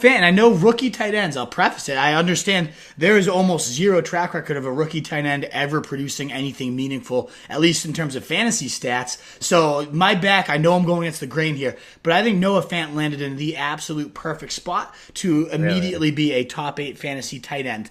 Fan, I know rookie tight ends. I'll preface it. I understand there is almost zero track record of a rookie tight end ever producing anything meaningful, at least in terms of fantasy stats. So my back, I know I'm going against the grain here, but I think Noah Fant landed in the absolute perfect spot to immediately be a top 8 fantasy tight end.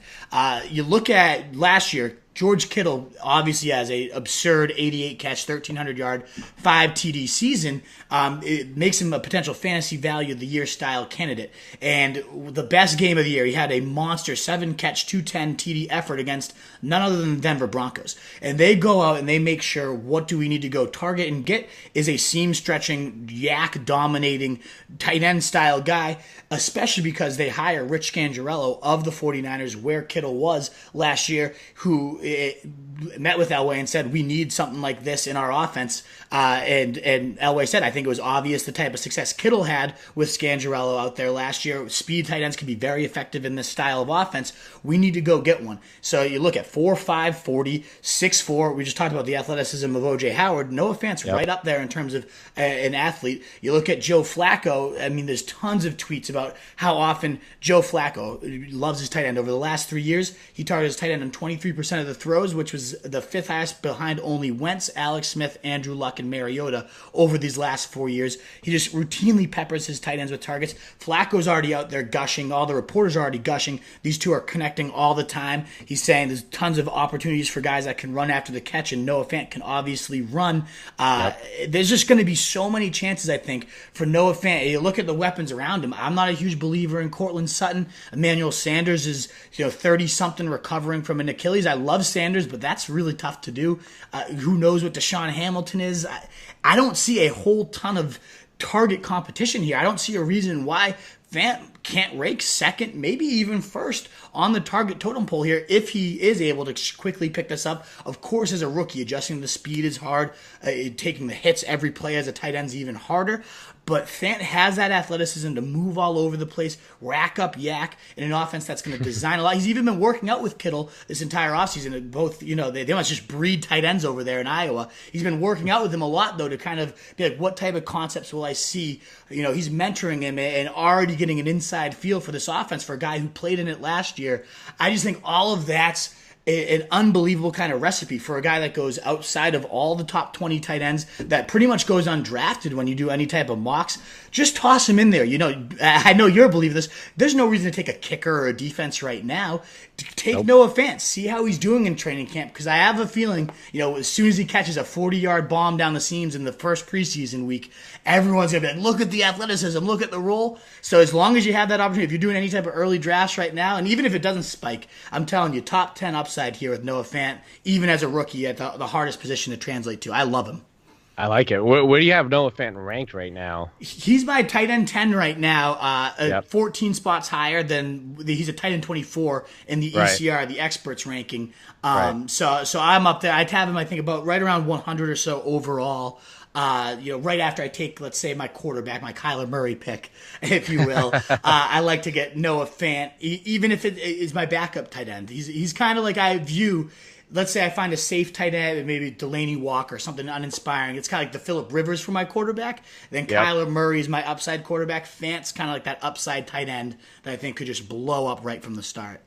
You look at last year, George Kittle obviously has a absurd 88 catch, 1,300 yard, 5 TD season. It makes him a potential fantasy value of the year style candidate. And the best game of the year, he had a monster 7 catch, 210 TD effort against none other than the Denver Broncos. And they go out and they make sure, what do we need to go target and get is a seam stretching, yak dominating tight end style guy, especially because they hire Rich Scangarello of the 49ers, where Kittle was last year, who met with Elway and said, we need something like this in our offense. And Elway said, I think it was obvious the type of success Kittle had with Scangarello out there last year. Speed tight ends can be very effective in this style of offense. We need to go get one. So you look at 4'5", 40, 6'4". We just talked about the athleticism of O.J. Howard. Noah Fant's right up there in terms of an athlete. You look at Joe Flacco. I mean, there's tons of tweets about how often Joe Flacco loves his tight end. Over the last 3 years, he targeted his tight end on 23% of the throws, which was the 5th highest behind only Wentz, Alex Smith, Andrew Luck, and Mariota over these last 4 years. He just routinely peppers his tight ends with targets. Flacco's already out there gushing. All the reporters are already gushing. These two are connecting all the time. He's saying there's tons of opportunities for guys that can run after the catch, and Noah Fant can obviously run. There's just going to be so many chances, I think, for Noah Fant. You look at the weapons around him. I'm not a huge believer in Cortland Sutton. Emmanuel Sanders is 30-something recovering from an Achilles. I love Sanders, but that's really tough to do. Who knows what Deshaun Hamilton is? I don't see a whole ton of target competition here. I don't see a reason why Fant can't rake second, maybe even first on the target totem pole here if he is able to quickly pick this up. Of course, as a rookie, adjusting the speed is hard. Taking the hits every play as a tight end is even harder. But Fant has that athleticism to move all over the place, rack up yak in an offense that's going to design a lot. He's even been working out with Kittle this entire offseason. Both, they must just breed tight ends over there in Iowa. He's been working out with him a lot, though, to kind of be like, what type of concepts will I see? He's mentoring him and already getting an inside feel for this offense for a guy who played in it last year. I just think all of that's an unbelievable kind of recipe for a guy that goes outside of all the top 20 tight ends, that pretty much goes undrafted when you do any type of mocks. Just toss him in there. I know you're a believer of this. There's no reason to take a kicker or a defense right now. Take Noah Fant. See how he's doing in training camp, because I have a feeling, as soon as he catches a 40-yard bomb down the seams in the first preseason week, everyone's going to be like, look at the athleticism, look at the roll. So as long as you have that opportunity, if you're doing any type of early drafts right now, and even if it doesn't spike, I'm telling you, top 10 upside here with Noah Fant, even as a rookie at the hardest position to translate to. I love him. I like it. Where do you have Noah Fant ranked right now? He's my tight end 10 right now, 14 spots higher than he's a tight end 24 in the ECR, the experts ranking. So I'm up there. I'd have him, I think, about right around 100 or so overall. Right after I take, let's say, my quarterback, my Kyler Murray pick, if you will. I like to get Noah Fant, even if it is my backup tight end. He's kind of like, I view, let's say I find a safe tight end, maybe Delaney Walker, something uninspiring. It's kind of like the Phillip Rivers for my quarterback. Then Kyler Murray is my upside quarterback. Fant's kind of like that upside tight end that I think could just blow up right from the start.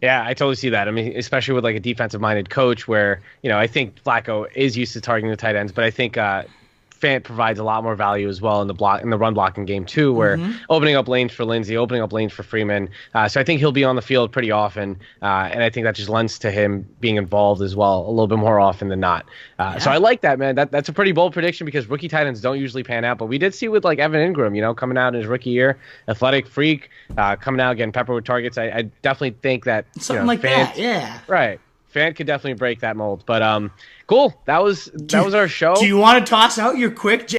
Yeah, I totally see that. I mean, especially with like a defensive-minded coach where, I think Flacco is used to targeting the tight ends, but I think Fant provides a lot more value as well in the run blocking game too, where opening up lanes for Lindsey, opening up lanes for Freeman. So I think he'll be on the field pretty often, and I think that just lends to him being involved as well a little bit more often than not. So I like that, man. That's a pretty bold prediction because rookie tight ends don't usually pan out, but we did see with like Evan Ingram, coming out in his rookie year, athletic freak, coming out getting peppered with targets. I definitely think that something like Fant, that, yeah, right. Fant could definitely break that mold, but cool. That was our show. Do you want to toss out your quick